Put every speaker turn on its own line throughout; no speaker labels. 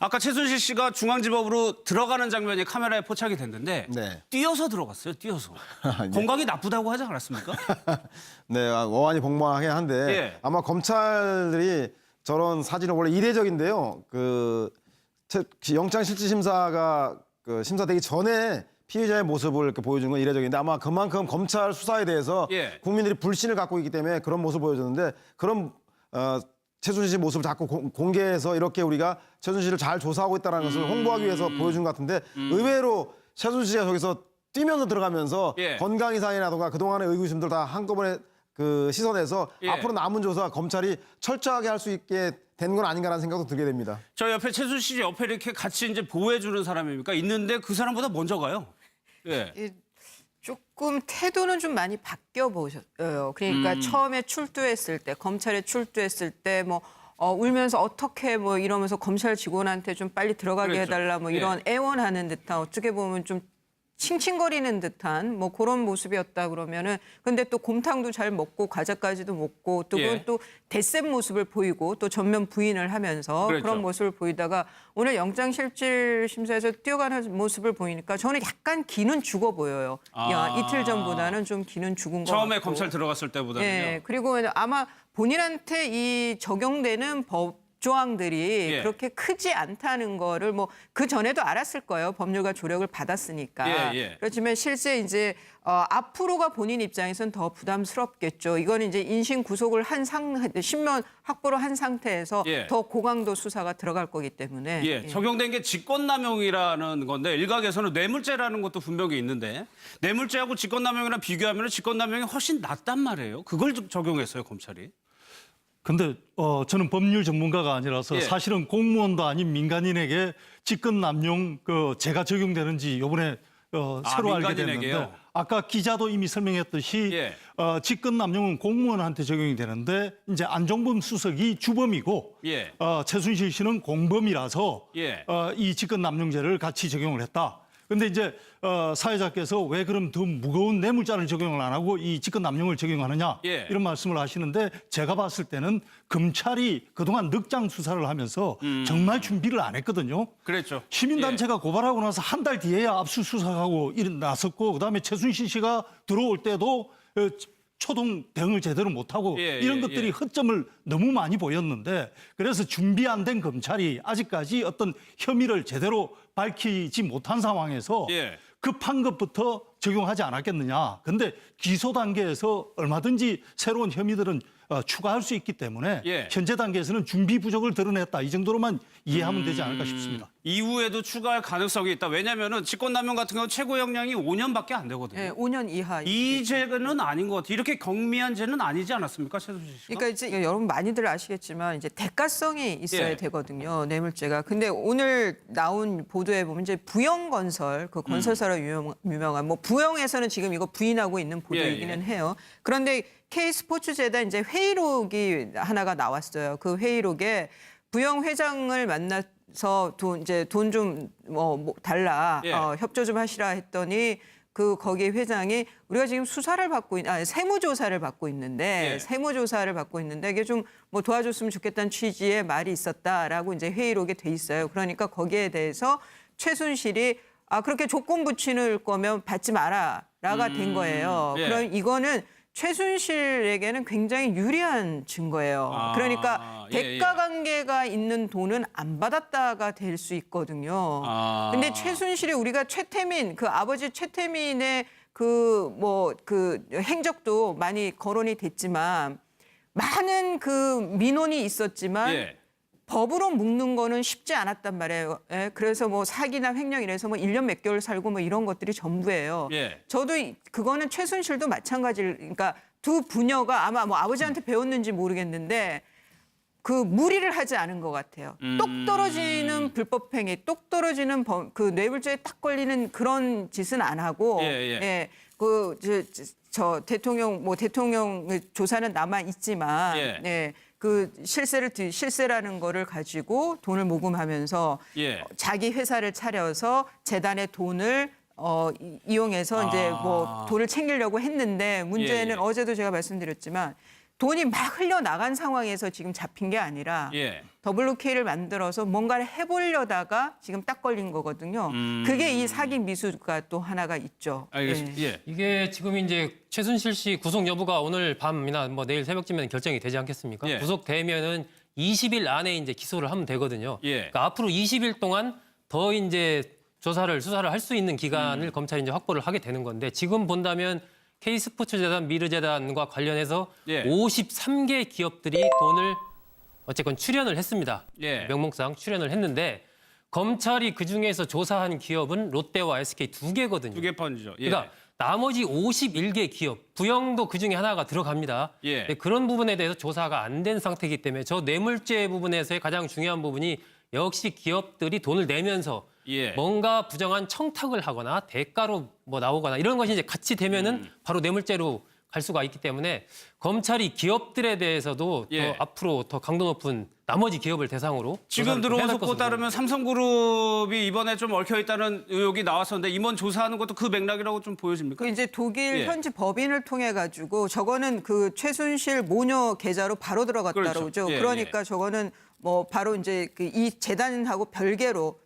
아까 최순실 씨가 중앙지법으로 들어가는 장면이 카메라에 포착이 됐는데
네.
뛰어서 들어갔어요. 뛰어서.
예.
건강이 나쁘다고 하지 않았습니까?
네, 어안이 복망하긴 한데
예.
아마 검찰들이 저런 사진은 원래 이례적인데요. 영장실질심사가 심사되기 전에 피의자의 모습을 이렇게 보여준 건 이례적인데 아마 그만큼 검찰 수사에 대해서
예.
국민들이 불신을 갖고 있기 때문에 그런 모습을 보여줬는데 그런 최순실 씨 모습을 자꾸 공개해서 이렇게 우리가 최순실을 잘 조사하고 있다는 것을 홍보하기 위해서 보여준 것 같은데 의외로 최순실 씨가 저기서 뛰면서 들어가면서
예.
건강 이상이라든가 그동안의 의구심들 다 한꺼번에 씻어내서
예.
앞으로 남은 조사 검찰이 철저하게 할 수 있게 된 건 아닌가라는 생각도 들게 됩니다.
저 옆에 최순실 씨 옆에 이렇게 같이 이제 보호해주는 사람입니까? 있는데 그 사람보다 먼저 가요. 예.
조금 태도는 좀 많이 바뀌어 보셨어요. 그러니까 처음에 출두했을 때, 검찰에 출두했을 때 뭐 울면서 어떻게 뭐 이러면서 검찰 직원한테 좀 빨리 들어가게
그랬죠.
해달라 뭐 이런 애원하는 듯한 어떻게 보면 좀 칭칭거리는 듯한 뭐 그런 모습이었다 그러면은 근데 또 곰탕도 잘 먹고 과자까지도 먹고 또 그건
예.
또 대센 모습을 보이고 또 전면 부인을 하면서
그랬죠.
그런 모습을 보이다가 오늘 영장실질심사에서 뛰어가는 모습을 보이니까 저는 약간 기는 죽어 보여요. 야, 이틀 전보다는 좀 기는 죽은 것
처음에
같고.
검찰 들어갔을 때보다는요.
네, 그리고 아마 본인한테 이 적용되는 법 조항들이
예.
그렇게 크지 않다는 거를 뭐 그 전에도 알았을 거예요. 법률가 조력을 받았으니까.
예.
그렇지만 실제 이제 앞으로가 본인 입장에서는 더 부담스럽겠죠. 이거는 이제 인신 구속을 신면 확보를 한 상태에서
예.
더 고강도 수사가 들어갈 거기 때문에.
예, 적용된 게 직권남용이라는 건데 일각에서는 뇌물죄라는 것도 분명히 있는데 뇌물죄하고 직권남용이랑 비교하면 직권남용이 훨씬 낫단 말이에요. 그걸 적용했어요, 검찰이.
근데 저는 법률 전문가가 아니라서
예.
사실은 공무원도 아닌 민간인에게 직권 남용 죄가 적용되는지 이번에 새로 알게
민간인에게요?
됐는데 아까 기자도 이미 설명했듯이
예.
직권 남용은 공무원한테 적용이 되는데 이제 안종범 수석이 주범이고
예.
최순실 씨는 공범이라서
예.
이 직권 남용죄를 같이 적용을 했다. 근데 이제 사회자께서 왜 그럼 더 무거운 뇌물죄를 적용을 안 하고 이 직권 남용을 적용하느냐
예.
이런 말씀을 하시는데 제가 봤을 때는 검찰이 그동안 늑장 수사를 하면서 정말 준비를 안 했거든요.
그랬죠.
시민단체가 고발하고 나서 한 달 뒤에야 압수수색하고 나섰고 그다음에 최순실 씨가 들어올 때도 초동 대응을 제대로 못하고 이런 것들이 허점을 너무 많이 보였는데 그래서 준비 안 된 검찰이 아직까지 어떤 혐의를 제대로 밝히지 못한 상황에서 급한 것부터 적용하지 않았겠느냐. 근데 기소 단계에서 얼마든지 새로운 혐의들은 추가할 수 있기 때문에 현재 단계에서는 준비 부족을 드러냈다. 이 정도로만 이해하면 되지 않을까 싶습니다.
이후에도 추가할 가능성이 있다. 왜냐하면 직권남용 같은 경우는 최고 형량이 5년밖에 안 되거든요.
네, 5년 이하.
이 죄는 아닌 것 같아요. 이렇게 경미한 죄는 아니지 않았습니까, 최순실 씨가?
그러니까 이제 여러분 많이들 아시겠지만 이제 대가성이 있어야 되거든요. 뇌물죄가. 근데 오늘 나온 보도에 보면 이제 부영건설 그 건설사로 유명한 뭐 부영에서는 지금 이거 부인하고 있는 보도이기는 해요. 그런데 K스포츠재단 이제 회의록이 하나가 나왔어요. 그 회의록에 부영 회장을 만나서 돈 좀 달라 협조 좀 하시라 했더니 거기 회장이 우리가 지금 세무조사를 받고 있는데 세무조사를 받고 있는데 이게 좀 뭐 도와줬으면 좋겠다는 취지의 말이 있었다라고 이제 회의록에 돼 있어요. 그러니까 거기에 대해서 최순실이 그렇게 조건 붙이는 거면 받지 마라라가 된 거예요. 그럼 이거는 최순실에게는 굉장히 유리한 증거예요. 그러니까 대가 관계가 있는 돈은 안 받았다가 될 수 있거든요. 근데 최순실이 우리가 최태민 아버지 최태민의 행적도 많이 거론이 됐지만 많은 민원이 있었지만 법으로 묶는 거는 쉽지 않았단 말이에요. 그래서 뭐 사기나 횡령 이래서 뭐 1년 몇 개월 살고 뭐 이런 것들이 전부예요. 저도 그거는 최순실도 그러니까 두 부녀가 아마 뭐 아버지한테 배웠는지 모르겠는데 무리를 하지 않은 것 같아요. 똑 떨어지는 불법행위, 똑 떨어지는 뇌물죄에 딱 걸리는 그런 짓은 안 하고 대통령 조사는 남아 있지만 실세라는 거를 가지고 돈을 모금하면서 자기 회사를 차려서 재단의 돈을 이용해서 이제 뭐 돈을 챙기려고 했는데 문제는 어제도 제가 말씀드렸지만 돈이 막 흘려나간 상황에서 지금 잡힌 게 아니라
예.
WK를 만들어서 뭔가를 해보려다가 지금 딱 걸린 거거든요. 그게 이 사기 미수가 또 하나가 있죠.
알겠습니다.
예.
예.
이게 지금 이제 최순실 씨 구속 여부가 오늘 밤이나 뭐 내일 새벽쯤에는 결정이 되지 않겠습니까?
예.
구속되면은 20일 안에 이제 기소를 하면 되거든요.
예.
그러니까 앞으로 20일 동안 더 이제 수사를 할 수 있는 기간을 검찰이 이제 확보를 하게 되는 건데 지금 본다면 K스포츠재단, 미르재단과 관련해서
예.
53개 기업들이 돈을 어쨌건 출연을 했습니다.
예.
명목상 출연을 했는데 검찰이 그중에서 조사한 기업은 롯데와 SK 두 개거든요.
2개 펀드죠. 예.
그러니까 나머지 51개 기업, 부영도 그중에 하나가 들어갑니다.
예.
근데 그런 부분에 대해서 조사가 안 된 상태이기 때문에 저 뇌물죄 부분에서의 가장 중요한 부분이 역시 기업들이 돈을 내면서
예.
뭔가 부정한 청탁을 하거나 대가로 뭐 나오거나 이런 것이 이제 같이 되면은 바로 뇌물죄로 갈 수가 있기 때문에 검찰이 기업들에 대해서도
예.
더 앞으로 더 강도 높은 나머지 기업을 대상으로
지금
조사를
들어온
해야 될
속보
것으로
따르면 삼성그룹이 이번에 좀 얽혀 있다는 의혹이 나왔었는데 임원 조사하는 것도 그 맥락이라고 좀 보여집니까?
그 이제 독일
예.
현지 법인을 통해 가지고 저거는 그 최순실 모녀 계좌로 바로 들어갔다
그렇죠.
그러죠.
예,
그러니까 저거는 뭐 바로 이제 그 이 재단하고 별도로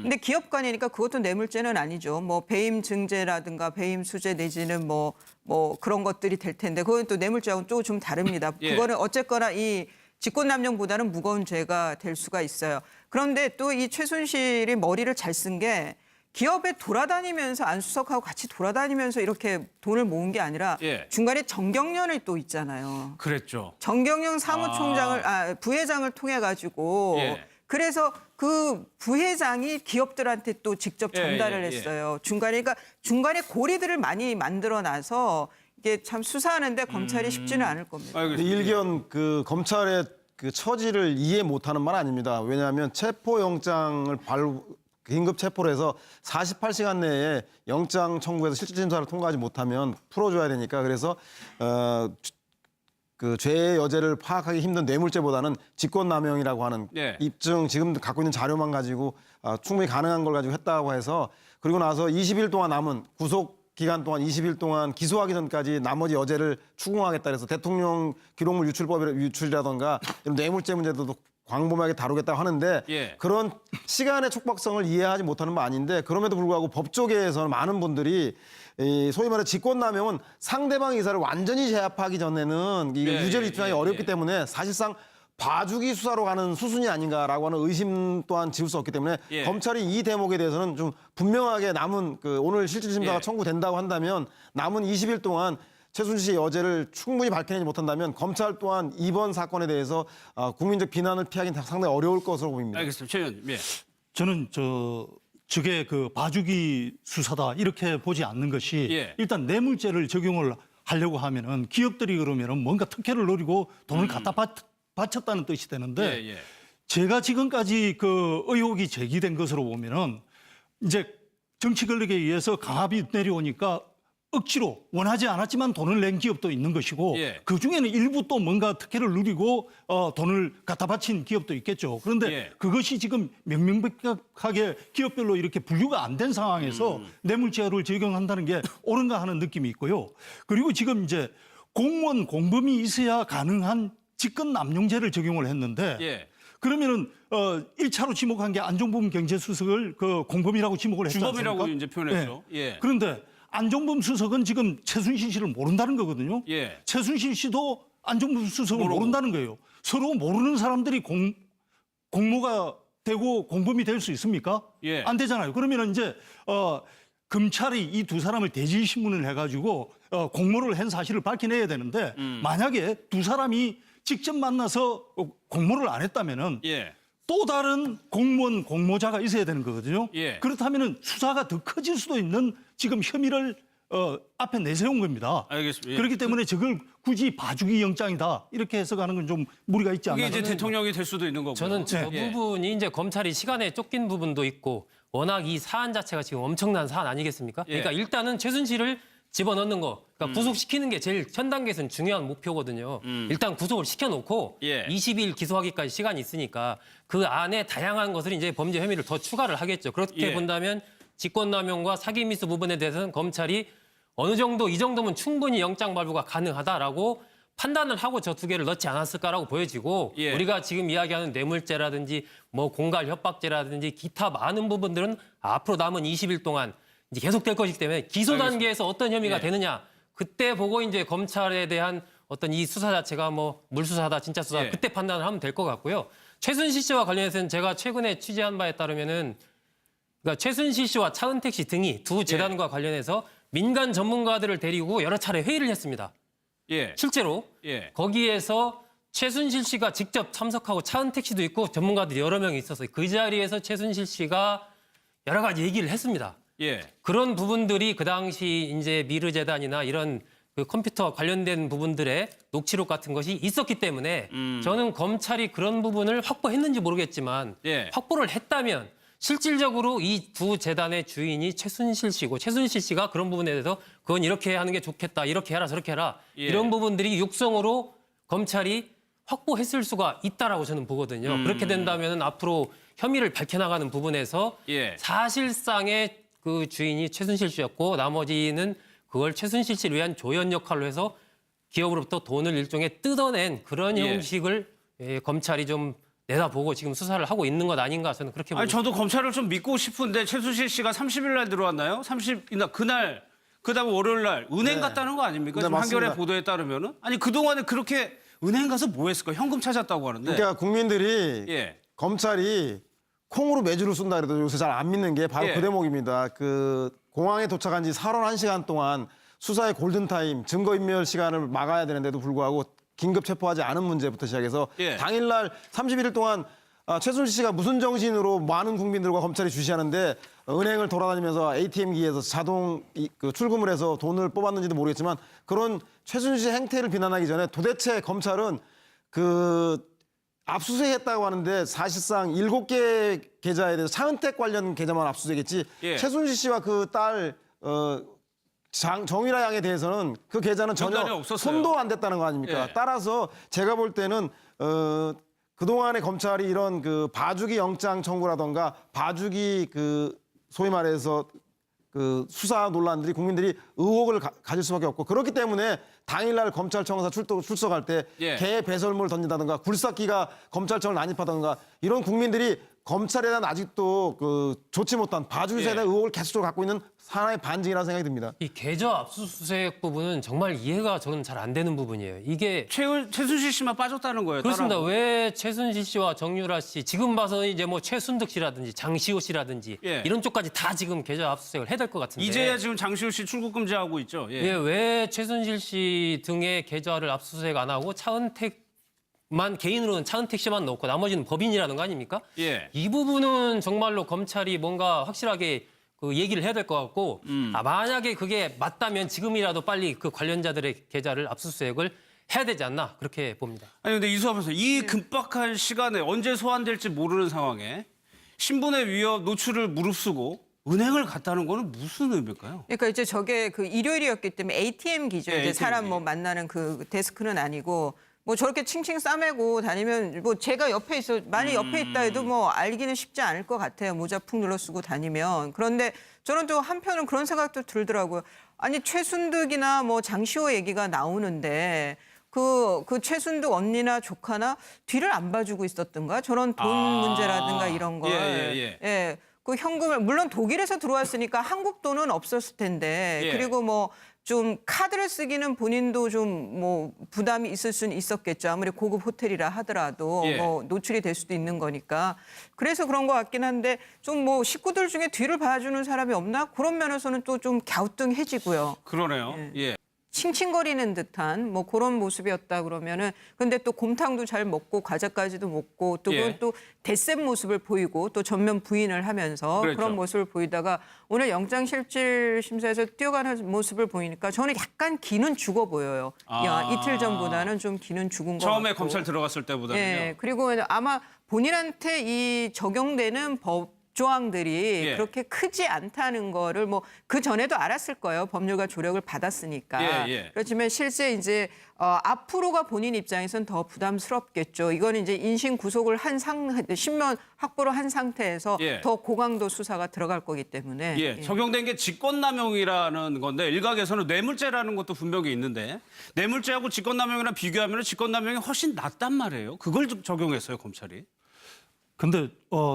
근데 기업 간이니까 그것도 뇌물죄는 아니죠. 뭐 배임 증제라든가 배임 수재 내지는 뭐 그런 것들이 될 텐데 그건 또 뇌물죄하고는 또 좀 다릅니다.
예.
그거는 어쨌거나 이 직권남용보다는 무거운 죄가 될 수가 있어요. 그런데 또 이 최순실이 머리를 잘 쓴 게 기업에 돌아다니면서 안수석하고 같이 돌아다니면서 이렇게 돈을 모은 게 아니라
예.
중간에 정경련이 또 있잖아요.
그랬죠.
정경련 사무총장을 부회장을 통해 가지고
예.
그래서 그 부회장이 기업들한테 또 직접 전달을
예, 예.
했어요. 그러니까 중간에 고리들을 많이 만들어 놔서 이게 참 수사하는데 검찰이 쉽지는 않을 겁니다.
알겠습니다.
일견 그 검찰의 그 처지를 이해 못하는 말 아닙니다. 왜냐하면 체포영장을 긴급 체포를 해서 48시간 내에 영장 청구해서 실질심사를 통과하지 못하면 풀어줘야 되니까 그래서 그 죄의 여죄를 파악하기 힘든 뇌물죄보다는 직권남용이라고 하는
예.
입증 지금 갖고 있는 자료만 가지고 충분히 가능한 걸 가지고 했다고 해서 그리고 나서 20일 동안 남은 구속 기간 동안 20일 동안 기소하기 전까지 나머지 여죄를 추궁하겠다 그래서 대통령 기록물 유출이라던가 이런 뇌물죄 문제도 광범위하게 다루겠다고 하는데
예.
그런 시간의 촉박성을 이해하지 못하는 건 아닌데 그럼에도 불구하고 법조계에서는 많은 분들이 이 소위 말해 직권남용은 상대방 의사를 완전히 제압하기 전에는 이
예,
유죄를
예,
입증하기
예,
어렵기
예.
때문에 사실상 봐주기 수사로 가는 수순이 아닌가라고 하는 의심 또한 지울 수 없기 때문에
예.
검찰이 이 대목에 대해서는 좀 분명하게 남은 그 오늘 실질심사가
예.
청구된다고 한다면 남은 20일 동안 최순실 씨의 여죄를 충분히 밝혀내지 못한다면 검찰 또한 이번 사건에 대해서 국민적 비난을 피하기는 상당히 어려울 것으로 보입니다.
알겠습니다. 최 의원님. 예.
저는 저게 그 봐주기 수사다 이렇게 보지 않는 것이
예.
일단 뇌물죄를 적용을 하려고 하면은 기업들이 그러면은 뭔가 특혜를 노리고 돈을 갖다 바쳤다는 뜻이 되는데
예, 예.
제가 지금까지 그 의혹이 제기된 것으로 보면은 이제 정치 권력에 의해서 강압이 내려오니까 억지로 원하지 않았지만 돈을 낸 기업도 있는 것이고
예.
그중에는 일부 또 뭔가 특혜를 누리고 돈을 갖다 바친 기업도 있겠죠. 그런데
예.
그것이 지금 명명백백하게 기업별로 이렇게 분류가 안 된 상황에서 뇌물죄를 적용한다는 게 옳은가 하는 느낌이 있고요. 그리고 지금 이제 공무원 공범이 있어야 가능한 직권남용죄를 적용을 했는데
예.
그러면은 1차로 지목한 게 안종범 경제수석을 그 공범이라고 지목을 했지 않습니까?
주범이라고 이제 표현했죠.
네.
예.
그런데 안종범 수석은 지금 최순실 씨를 모른다는 거거든요.
예.
최순실 씨도 안종범 수석을
모르고.
모른다는 거예요. 서로 모르는 사람들이 공모가 되고 공범이 될 수 있습니까?
예.
안 되잖아요. 그러면 이제 검찰이 이 두 사람을 대질 신문을 해가지고 공모를 한 사실을 밝혀내야 되는데 만약에 두 사람이 직접 만나서 공모를 안 했다면은
예.
또 다른 공무원 공모자가 있어야 되는 거거든요.
예.
그렇다면은 수사가 더 커질 수도 있는 지금 혐의를 앞에 내세운 겁니다.
알겠습니다. 예.
그렇기 때문에 저걸 굳이 봐주기 영장이다 이렇게 해석하는 건 좀 무리가 있지 않나.
그게 이제 대통령이 될 수도 있는 거고요.
저는 저
예.
부분이 이제 검찰이 시간에 쫓긴 부분도 있고 워낙 이 사안 자체가 지금 엄청난 사안 아니겠습니까?
예.
그러니까 일단은 최순실을 집어넣는 거, 그러니까 구속시키는 게 제일 현 단계에서는 중요한 목표거든요. 일단 구속을 시켜놓고
예.
20일 기소하기까지 시간이 있으니까 그 안에 다양한 것을 이제 범죄 혐의를 더 추가를 하겠죠. 그렇게
예.
본다면 직권남용과 사기미수 부분에 대해서는 검찰이 어느 정도 이 정도면 충분히 영장 발부가 가능하다라고 판단을 하고 저 2개를 넣지 않았을까라고 보여지고
예.
우리가 지금 이야기하는 뇌물죄라든지 뭐 공갈 협박죄라든지 기타 많은 부분들은 앞으로 남은 20일 동안 이제 계속될 것이기 때문에 기소 단계에서 어떤 혐의가
예.
되느냐 그때 보고 이제 검찰에 대한 어떤 이 수사 자체가 뭐 물수사다 진짜 수사
예.
그때 판단을 하면 될 것 같고요. 최순실 씨와 관련해서는 제가 최근에 취재한 바에 따르면은 그러니까 최순실 씨와 차은택 씨 등이 두 재단과 관련해서 민간 전문가들을 데리고 여러 차례 회의를 했습니다.
예.
실제로
예.
거기에서 최순실 씨가 직접 참석하고 차은택 씨도 있고 전문가들이 여러 명이 있어서 그 자리에서 최순실 씨가 여러 가지 얘기를 했습니다.
예.
그런 부분들이 그 당시 이제 미르재단이나 이런 그 컴퓨터 관련된 부분들의 녹취록 같은 것이 있었기 때문에 저는 검찰이 그런 부분을 확보했는지 모르겠지만
예.
확보를 했다면 실질적으로 이 두 재단의 주인이 최순실 씨고 최순실 씨가 그런 부분에 대해서 그건 이렇게 하는 게 좋겠다. 이렇게 해라 저렇게 해라.
예.
이런 부분들이 육성으로 검찰이 확보했을 수가 있다라고 저는 보거든요. 그렇게 된다면 앞으로 혐의를 밝혀나가는 부분에서
예.
사실상의 그 주인이 최순실 씨였고 나머지는 그걸 최순실 씨를 위한 조연 역할로 해서 기업으로부터 돈을 일종의 뜯어낸 그런
예.
형식을 검찰이 좀 내다보고 지금 수사를 하고 있는 것 아닌가 저는 그렇게 보고
아니 저도 검찰을 좀 믿고 싶은데 최순실 씨가 30일 날 들어왔나요? 30일 그날 그다음에 월요일 날 은행
네.
갔다는 거 아닙니까?
네,
지금
맞습니다.
한겨레 보도에 따르면은 아니 그동안에 그렇게 은행 가서 뭐 했을까? 현금 찾았다고 하는데.
그러니까 국민들이
예.
검찰이 콩으로 매주를 쏜다 그래도 요새 잘 안 믿는 게 바로
예.
그 대목입니다. 그 공항에 도착한 지 41시간 동안 수사의 골든타임, 증거인멸 시간을 막아야 되는데도 불구하고 긴급 체포하지 않은 문제부터 시작해서
예.
당일날 31일 동안 최순실 씨가 무슨 정신으로 많은 국민들과 검찰이 주시하는데 은행을 돌아다니면서 ATM기에서 자동 그 출금을 해서 돈을 뽑았는지도 모르겠지만 그런 최순실 씨 행태를 비난하기 전에 도대체 검찰은 그 압수수색했다고 하는데 사실상 7개 계좌에 대해서 차은택 관련 계좌만 압수수색했지
예.
최순실 씨와 그 딸 정유라 양에 대해서는 그 계좌는
연관이
전혀
없었어요.
손도 안 댔다는 거 아닙니까?
예.
따라서 제가 볼 때는 그동안에 검찰이 이런 그 봐주기 영장 청구라던가 봐주기 그 소위 말해서 그 수사 논란들이 국민들이 의혹을 가질 수밖에 없고 그렇기 때문에 당일날 검찰청사 출석할 때
예.
개 배설물 던진다든가 굴삭기가 검찰청을 난입하다든가 이런 국민들이 검찰에 대한 아직도 그 좋지 못한 봐주기 수사에 대한 의혹을 계속적으로 갖고 있는 하나의 반증이라는 생각이 듭니다.
이 계좌 압수수색 부분은 정말 이해가 저는 잘 안 되는 부분이에요. 이게
최순실 씨만 빠졌다는 거예요.
그렇습니다.
따라하고.
왜 최순실 씨와 정유라 씨 지금 봐서 이제 뭐 최순득 씨라든지 장시호 씨라든지
예.
이런 쪽까지 다 지금 계좌 압수수색을 해야 될 것 같은데
이제야 지금 장시호 씨 출국 금지하고 있죠. 예.
예, 왜 최순실 씨 등의 계좌를 압수수색 안 하고 차은택만 개인으로는 차은택 씨만 넣고 나머지는 법인이라는 거 아닙니까?
예.
이 부분은 정말로 검찰이 뭔가 확실하게 그 얘기를 해야 될 것 같고 만약에 그게 맞다면 지금이라도 빨리 그 관련자들의 계좌를 압수수색을 해야 되지 않나 그렇게 봅니다.
아니 근데 이수아 변호사 이 급박한 시간에 언제 소환될지 모르는 상황에 신분의 위협 노출을 무릅쓰고 은행을 갔다는 거는 무슨 의미일까요?
그러니까 이제 저게 그 일요일이었기 때문에 ATM 기죠.
예,
이제
ATM
사람
기.
뭐 만나는 그 데스크는 아니고 뭐 저렇게 칭칭 싸매고 다니면 뭐 제가 옆에 있어 만약 옆에 있다 해도 뭐 알기는 쉽지 않을 것 같아요. 모자 푹 눌러 쓰고 다니면. 그런데 저는 또 한편은 그런 생각도 들더라고요. 아니 최순득이나 뭐 장시호 얘기가 나오는데 그 최순득 언니나 조카나 뒤를 안 봐주고 있었던가 저런 돈 문제라든가 이런 걸.
예.
그 현금을 물론 독일에서 들어왔으니까 한국 돈은 없었을 텐데
예.
그리고 뭐 좀 카드를 쓰기는 본인도 좀 뭐 부담이 있을 수는 있었겠죠. 아무리 고급 호텔이라 하더라도
예.
뭐 노출이 될 수도 있는 거니까. 그래서 그런 것 같긴 한데 좀 뭐 식구들 중에 뒤를 봐주는 사람이 없나? 그런 면에서는 또 좀 갸우뚱해지고요.
그러네요. 예.
칭칭거리는 듯한 뭐 그런 모습이었다 그러면은 근데 또 곰탕도 잘 먹고 과자까지도 먹고 또
예.
그건 또 대센 모습을 보이고 또 전면 부인을 하면서
그랬죠.
그런 모습을 보이다가 오늘 영장실질 심사에서 뛰어가는 모습을 보이니까 저는 약간 기는 죽어 보여요.
아.
이틀 전보다는 좀 기는 죽은 것
처음에
같고.
검찰 들어갔을 때보다는요.
예, 그리고 아마 본인한테 이 적용되는 법 조항들이
예.
그렇게 크지 않다는 거를 뭐 그 전에도 알았을 거예요. 법률가 조력을 받았으니까.
예.
그렇지만 실제 이제 앞으로가 본인 입장에선 더 부담스럽겠죠. 이거는 이제 인신 구속을 신면 확보를 한 상태에서
예.
더 고강도 수사가 들어갈 거기 때문에.
예, 적용된 게 직권남용이라는 건데 일각에서는 뇌물죄라는 것도 분명히 있는데 뇌물죄하고 직권남용이랑 비교하면 직권남용이 훨씬 낫단 말이에요. 그걸 적용했어요, 검찰이.
근데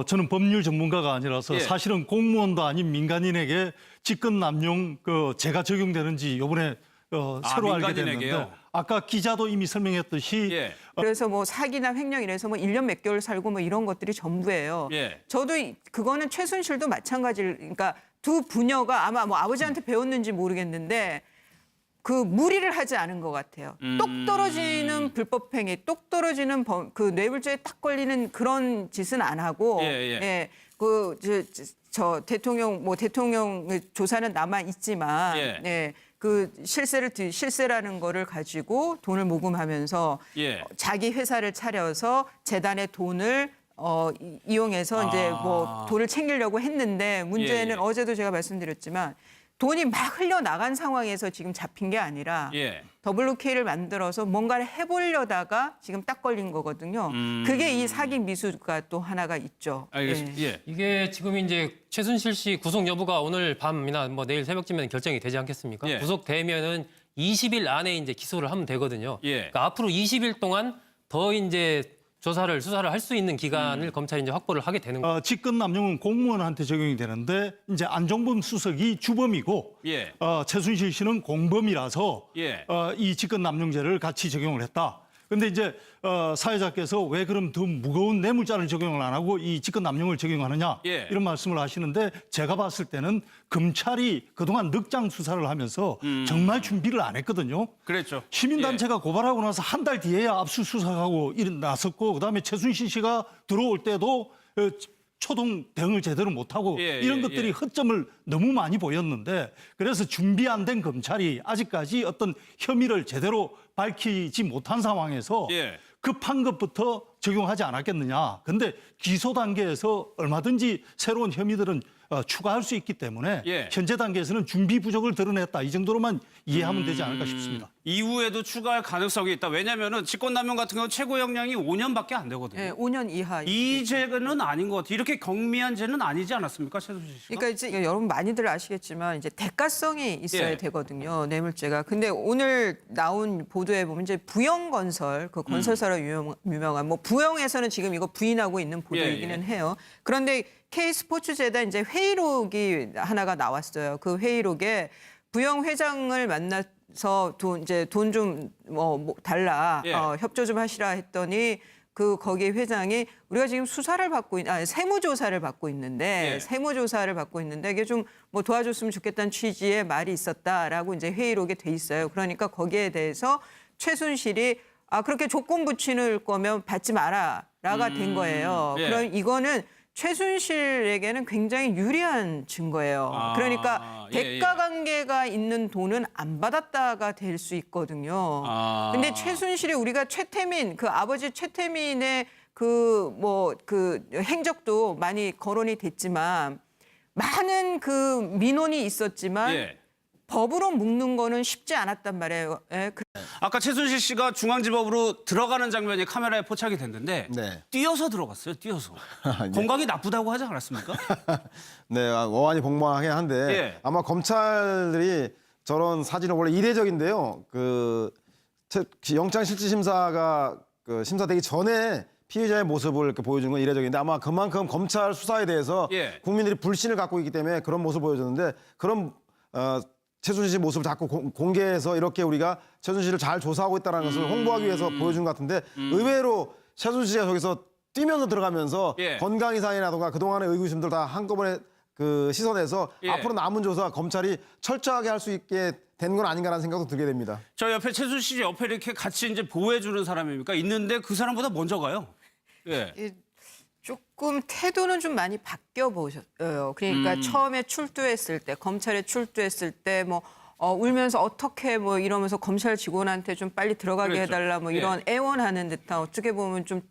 저는 법률 전문가가 아니라서
예.
사실은 공무원도 아닌 민간인에게 직권 남용 제가 적용되는지 이번에 새로 알게
민간인에게요?
됐는데 아까 기자도 이미 설명했듯이
예.
그래서 뭐 사기나 횡령 이래서 뭐 1년 몇 개월 살고 뭐 이런 것들이 전부예요.
예.
저도 그거는 최순실도 마찬가지를 그러니까 두 부녀가 아마 뭐 아버지한테 배웠는지 모르겠는데 그 무리를 하지 않은 것 같아요. 똑 떨어지는 불법행위, 똑 떨어지는 그 뇌물죄에 딱 걸리는 그런 짓은 안 하고,
예.
저 대통령 조사는 남아 있지만,
예.
그 실세라는 거를 가지고 돈을 모금하면서
예.
자기 회사를 차려서 재단의 돈을 이용해서 이제 뭐 돈을 챙기려고 했는데 문제는
예.
어제도 제가 말씀드렸지만 돈이 막 흘러나간 상황에서 지금 잡힌 게 아니라
예.
WK를 만들어서 뭔가를 해보려다가 지금 딱 걸린 거거든요. 그게 이 사기 미수가 또 하나가 있죠.
알겠습니다.
예.
예.
이게 지금 이제 최순실 씨 구속 여부가 오늘 밤이나 뭐 내일 새벽쯤에는 결정이 되지 않겠습니까?
예.
구속되면은 20일 안에 이제 기소를 하면 되거든요.
예.
그러니까 앞으로 20일 동안 더 이제 수사를 할 수 있는 기간을 검찰이 이제 확보를 하게 되는 거예요.
직권 남용은 공무원한테 적용이 되는데 이제 안종범 수석이 주범이고
예.
최순실 씨는 공범이라서
예.
이 직권 남용죄를 같이 적용을 했다. 근데 이제 사회자께서 왜 그럼 더 무거운 뇌물죄를 적용을 안 하고 이 직권 남용을 적용하느냐
예.
이런 말씀을 하시는데 제가 봤을 때는 검찰이 그동안 늑장 수사를 하면서 정말 준비를 안 했거든요.
그랬죠.
시민단체가 고발하고 나서 한 달 뒤에야 압수수색하고 나섰고 그다음에 최순실 씨가 들어올 때도 초동 대응을 제대로 못하고 이런 것들이 허점을 너무 많이 보였는데 그래서 준비 안 된 검찰이 아직까지 어떤 혐의를 제대로 밝히지 못한 상황에서 급한 것부터 적용하지 않았겠느냐. 근데 기소 단계에서 얼마든지 새로운 혐의들은 추가할 수 있기 때문에 현재 단계에서는 준비 부족을 드러냈다. 이 정도로만 이해하면 되지 않을까 싶습니다.
이후에도 추가할 가능성이 있다. 왜냐하면 직권남용 같은 경우는 최고 형량이 5년밖에 안 되거든요.
예, 5년 이하.
이 죄는 아닌 것 같아요. 이렇게 경미한 죄는 아니지 않았습니까, 최순실 씨가?
그러니까 이제 여러분 많이들 아시겠지만 이제 대가성이 있어야
예.
되거든요. 뇌물죄가. 근데 오늘 나온 보도에 보면 이제 부영건설 그 건설사로 유명한 뭐 부영에서는 지금 이거 부인하고 있는 보도이기는 해요. 그런데 K스포츠재단 이제 회의록이 하나가 나왔어요. 그 회의록에 부영 회장을 만나서 돈 좀 달라 협조 좀 하시라 했더니 거기 회장이 우리가 지금 세무조사를 받고 있는데 세무조사를 받고 있는데 이게 좀 뭐 도와줬으면 좋겠다는 취지의 말이 있었다라고 이제 회의록에 돼 있어요. 그러니까 거기에 대해서 최순실이 그렇게 조건 붙이는 거면 받지 마라라가 된 거예요. 그럼 이거는 최순실에게는 굉장히 유리한 증거예요. 그러니까 대가 관계가 있는 돈은 안 받았다가 될 수 있거든요. 근데 최순실이 우리가 아버지 최태민의 행적도 많이 거론이 됐지만 많은 민원이 있었지만 법으로 묶는 거는 쉽지 않았단 말이에요.
아까 최순실 씨가 중앙지법으로 들어가는 장면이 카메라에 포착이 됐는데 뛰어서 들어갔어요. 뛰어서. 건강이 나쁘다고 하지 않았습니까?
네, 어안이 복잡하긴 한데 아마 검찰들이 저런 사진은 원래 이례적인데요. 영장실질심사가 심사되기 전에 피의자의 모습을 이렇게 보여주는 건 이례적인데 아마 그만큼 검찰 수사에 대해서 국민들이 불신을 갖고 있기 때문에 그런 모습을 보여줬는데 그런 최순실 씨 모습을 자꾸 공개해서 이렇게 우리가 최순실을 잘 조사하고 있다는 것을 홍보하기 위해서 보여준 것 같은데 의외로 최순실 씨가 저기서 뛰면서 들어가면서 건강 이상이라든가 그동안의 의구심들 다 한꺼번에 시선에서 앞으로 남은 조사 검찰이 철저하게 할 수 있게 된 건 아닌가라는 생각도 들게 됩니다.
저 옆에 최순실 씨 옆에 이렇게 같이 이제 보호해주는 사람입니까? 있는데 그 사람보다 먼저 가요.
조금 태도는 좀 많이 바뀌어 보셨어요. 그러니까 처음에 출두했을 때, 검찰에 출두했을 때 울면서 어떻게 이러면서 검찰 직원한테 좀 빨리 들어가게 해달라 이런 애원하는 듯한 어떻게 보면 좀